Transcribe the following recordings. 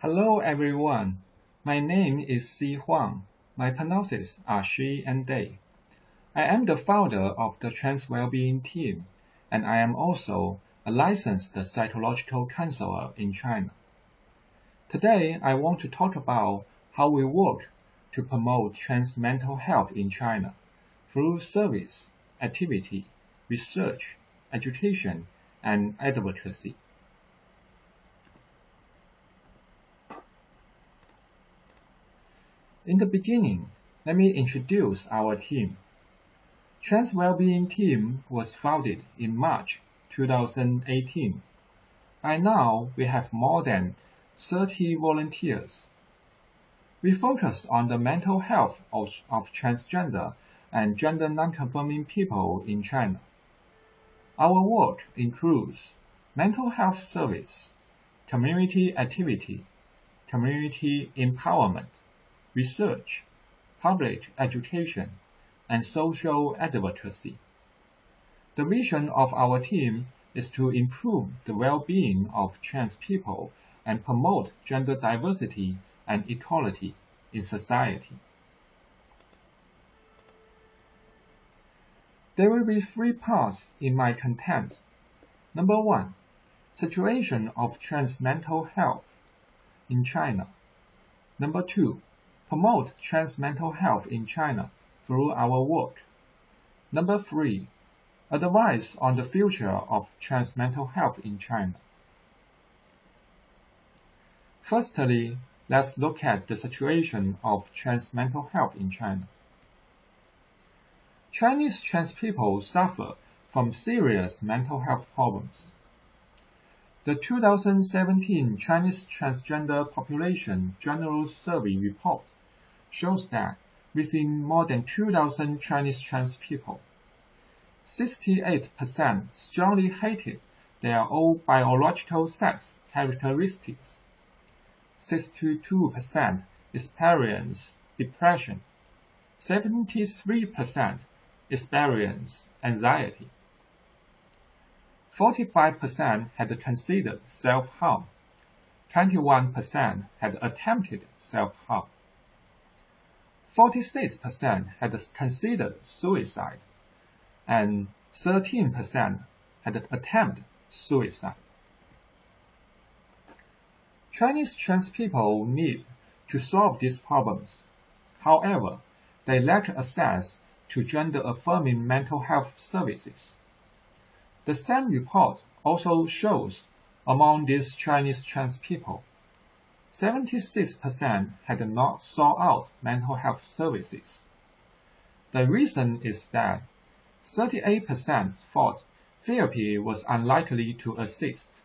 Hello everyone, my name is Si Huang. My pronouns are she and they. I am the founder of the Trans Wellbeing team, and I am also a licensed psychological counselor in China. Today, I want to talk about how we work to promote trans mental health in China through service, activity, research, education, and advocacy. In the beginning, let me introduce our team. Trans Wellbeing team was founded in March 2018. By now, we have more than 30 volunteers. We focus on the mental health of transgender and gender nonconforming people in China. Our work includes mental health service, community activity, community empowerment, research, public education, and social advocacy. The vision of our team is to improve the well-being of trans people and promote gender diversity and equality in society. There will be 3 parts in my content. Number 1, situation of trans mental health in China. Number 2, promote trans mental health in China through our work. Number 3, advice on the future of trans mental health in China. Firstly, let's look at the situation of trans mental health in China. Chinese trans people suffer from serious mental health problems. The 2017 Chinese Transgender Population General Survey report shows that within more than 2,000 Chinese trans people, 68% strongly hated their own biological sex characteristics, 62% experienced depression, 73% experienced anxiety, 45% had considered self-harm, 21% had attempted self-harm, 46% had considered suicide, and 13% had attempted suicide. Chinese trans people need to solve these problems. However, they lack access to gender-affirming mental health services. The same report also shows among these Chinese trans people, 76% had not sought out mental health services. The reason is that 38% thought therapy was unlikely to assist.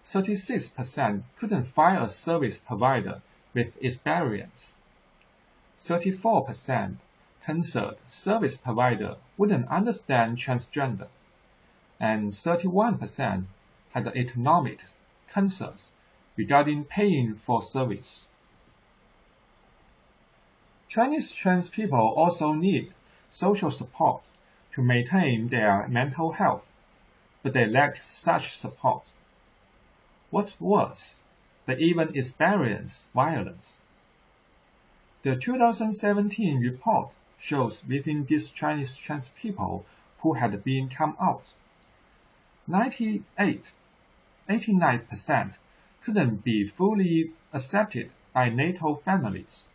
36% couldn't find a service provider with experience. 34% concerned service provider wouldn't understand transgender, and 31% had economic concerns regarding paying for service. Chinese trans people also need social support to maintain their mental health, but they lack such support. What's worse, they even experience violence. The 2017 report shows within these Chinese trans people who had been come out, 89% couldn't be fully accepted by NATO families.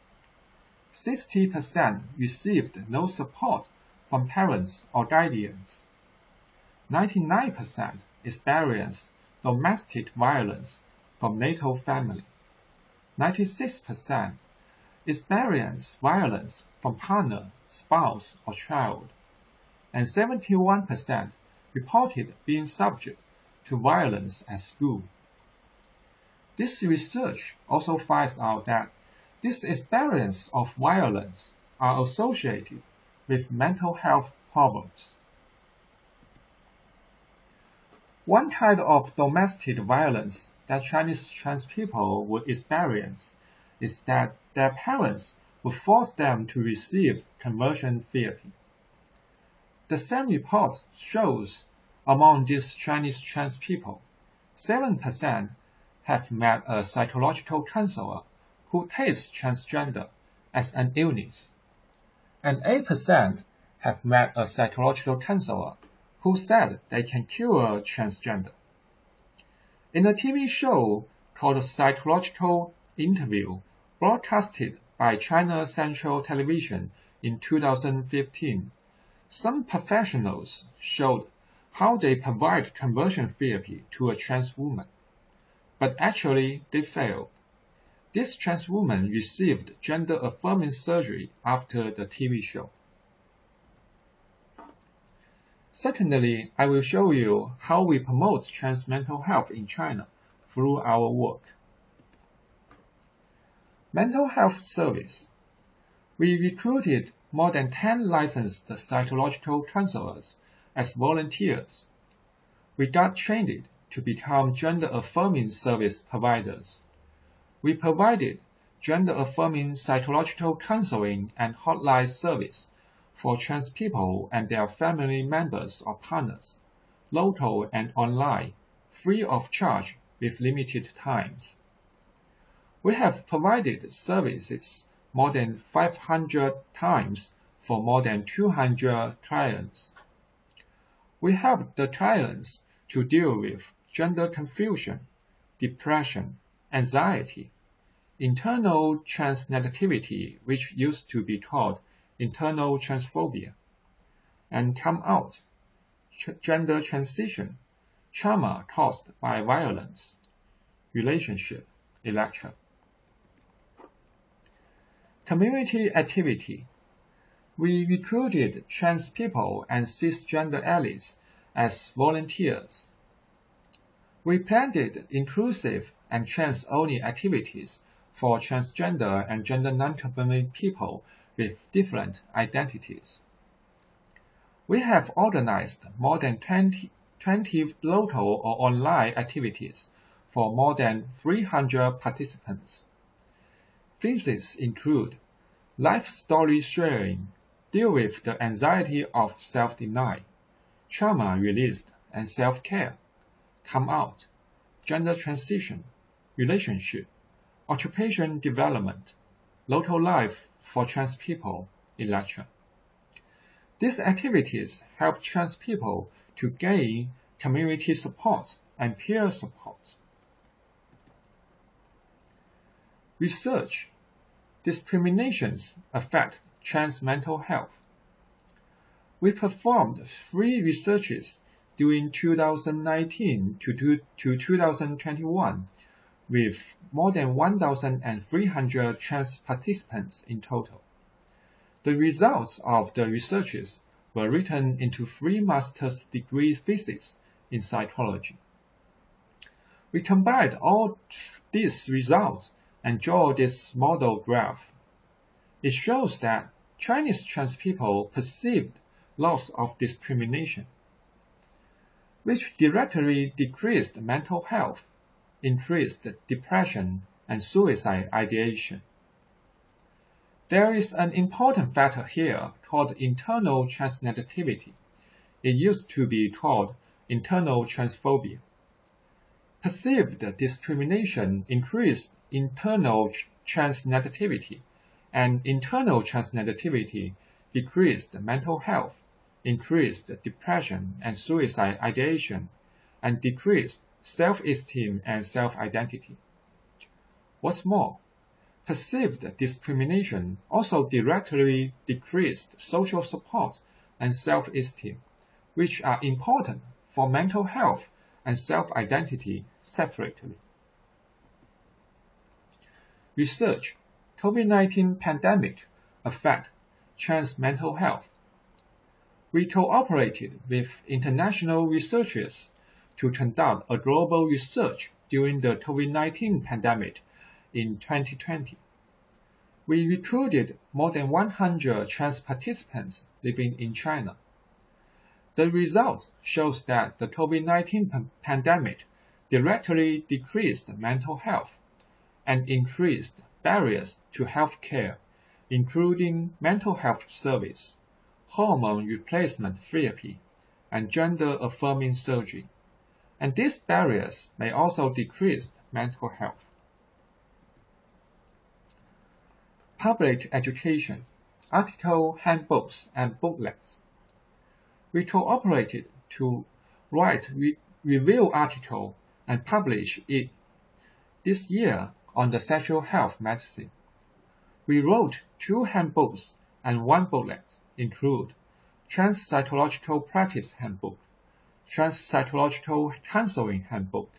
60% received no support from parents or guardians. 99% experienced domestic violence from NATO family. 96% experienced violence from partner, spouse, or child. And 71% reported being subject to violence at school. This research also finds out that this experience of violence are associated with mental health problems. One kind of domestic violence that Chinese trans people would experience is that their parents would force them to receive conversion therapy. The same report shows among these Chinese trans people, 7% have met a psychological counselor who takes transgender as an illness, and 8% have met a psychological counselor who said they can cure transgender. In a TV show called Psychological Interview, broadcasted by China Central Television in 2015, some professionals showed how they provide conversion therapy to a trans woman, but actually they failed. This trans woman received gender-affirming surgery after the TV show. Secondly, I will show you how we promote trans mental health in China through our work. Mental health service. We recruited more than 10 licensed psychological counselors as volunteers. We got trained to become gender-affirming service providers. We provided gender-affirming psychological counseling and hotline service for trans people and their family members or partners, local and online, free of charge with limited times. We have provided services more than 500 times for more than 200 clients. We help the clients to deal with gender confusion, depression, anxiety, internal trans negativity, which used to be called internal transphobia, and come out, gender transition, trauma caused by violence, relationship, etc. Community activity. We recruited trans people and cisgender allies as volunteers. We planned inclusive and trans-only activities for transgender and gender non-conforming people with different identities. We have organized more than 20 local or online activities for more than 300 participants. Themes include life story sharing, deal with the anxiety of self-denial, trauma released and self-care, come out, gender transition, relationship, occupation development, local life for trans people, etc. These activities help trans people to gain community support and peer support. Research. Discriminations affect trans mental health. We performed 3 researches during 2019 to 2021 with more than 1,300 trans participants in total. The results of the researches were written into 3 master's degree theses in psychology. We combined all these results and draw this model graph. It shows that Chinese trans people perceived loss of discrimination, which directly decreased mental health, increased depression and suicide ideation. There is an important factor here called internal trans negativity. It used to be called internal transphobia. Perceived discrimination increased internal trans negativity, and internal trans negativity decreased mental health, increased depression and suicide ideation, and decreased self-esteem and self-identity. What's more, perceived discrimination also directly decreased social support and self-esteem, which are important for mental health and self-identity separately. Research. COVID-19 pandemic affect trans mental health. We cooperated with international researchers to conduct a global research during the COVID-19 pandemic in 2020. We recruited more than 100 trans participants living in China. The result shows that the COVID-19 pandemic directly decreased mental health and increased barriers to health care, including mental health service, hormone replacement therapy, and gender-affirming surgery, and these barriers may also decrease mental health. Public education, article handbooks and booklets. We cooperated to write review article and publish it this year on the sexual health medicine. We wrote 2 handbooks and 1 booklet, include Trans Psychological Practice Handbook, Trans Psychological Counseling Handbook,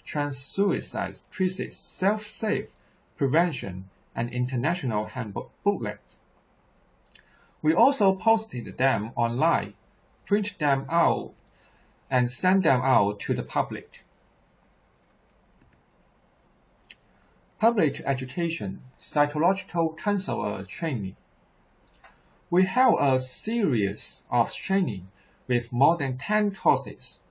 Trans Suicide Crisis Self-Safe Prevention and International Handbook booklets. We also posted them online, print them out, and send them out to the public. Public education, psychological counselor training. We held a series of training with more than 10 courses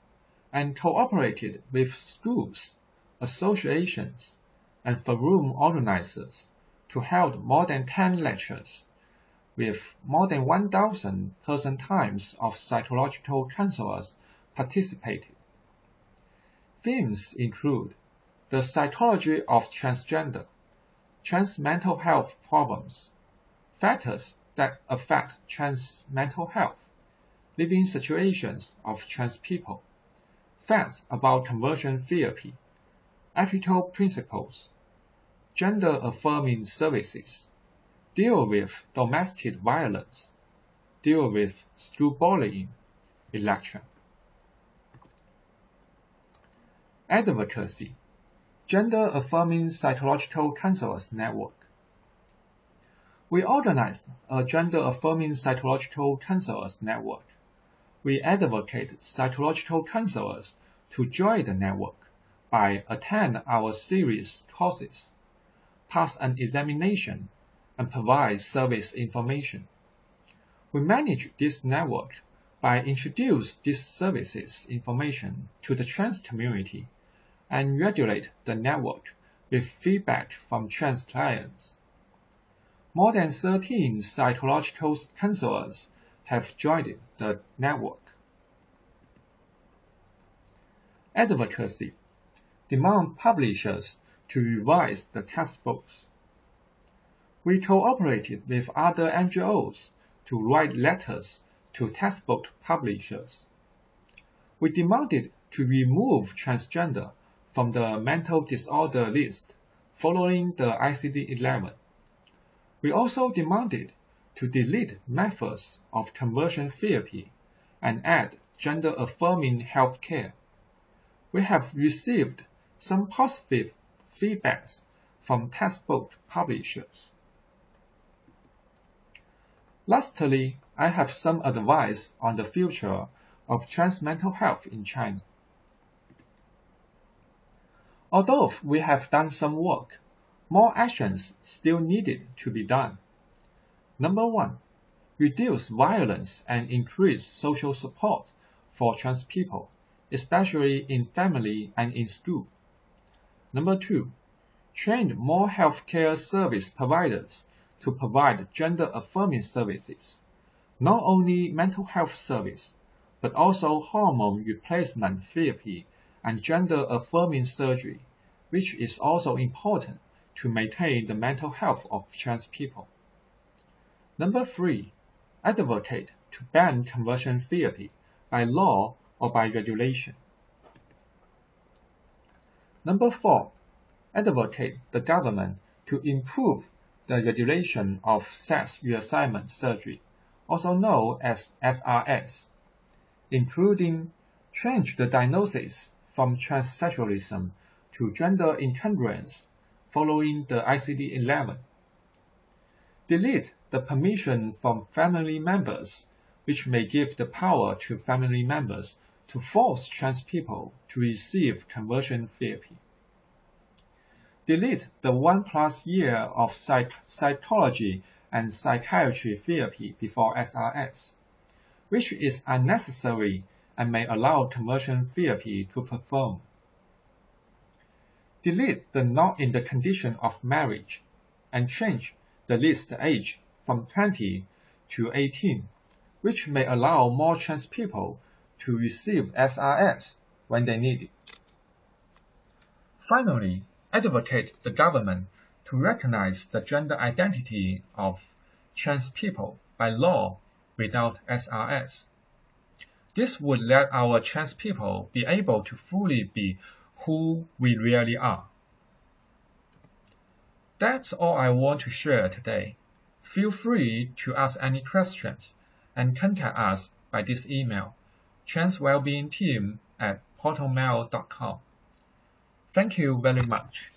and cooperated with schools, associations, and forum organizers to hold more than 10 lectures with more than 1,000 person times of psychological counselors participated. Themes include the psychology of transgender, trans mental health problems, factors that affect trans mental health, living situations of trans people, facts about conversion therapy, ethical principles, gender-affirming services, deal with domestic violence, deal with school bullying, etc. Advocacy, gender-affirming psychological counselors network. We organized a gender-affirming psychological counselors network. We advocate psychological counselors to join the network by attend our series courses, pass an examination, and provide service information. We manage this network by introduce these services information to the trans community and regulate the network with feedback from trans clients. More than 13 psychological counselors have joined the network. Advocacy, demand publishers to revise the textbooks. We cooperated with other NGOs to write letters to textbook publishers. We demanded to remove transgender from the mental disorder list following the ICD-11. We also demanded to delete methods of conversion therapy and add gender-affirming healthcare. We have received some positive feedbacks from textbook publishers. Lastly, I have some advice on the future of trans mental health in China. Although we have done some work, more actions still needed to be done. Number 1, reduce violence and increase social support for trans people, especially in family and in school. Number 2, train more healthcare service providers to provide gender-affirming services, not only mental health service, but also hormone replacement therapy and gender-affirming surgery, which is also important to maintain the mental health of trans people. Number 3, advocate to ban conversion therapy by law or by regulation. Number 4, advocate the government to improve the regulation of sex reassignment surgery, also known as SRS, including change the diagnosis from transsexualism to gender incongruence following the ICD-11. Delete the permission from family members, which may give the power to family members to force trans people to receive conversion therapy. Delete the 1+ year of psychology and psychiatry therapy before SRS, which is unnecessary and may allow conversion therapy to perform. Delete the not in the condition of marriage and change the list age from 20 to 18, which may allow more trans people to receive SRS when they need it. Finally, advocate the government to recognize the gender identity of trans people by law without SRS. This would let our trans people be able to fully be who we really are. That's all I want to share today. Feel free to ask any questions and contact us by this email, transwellbeingteam@portalmail.com. Thank you very much.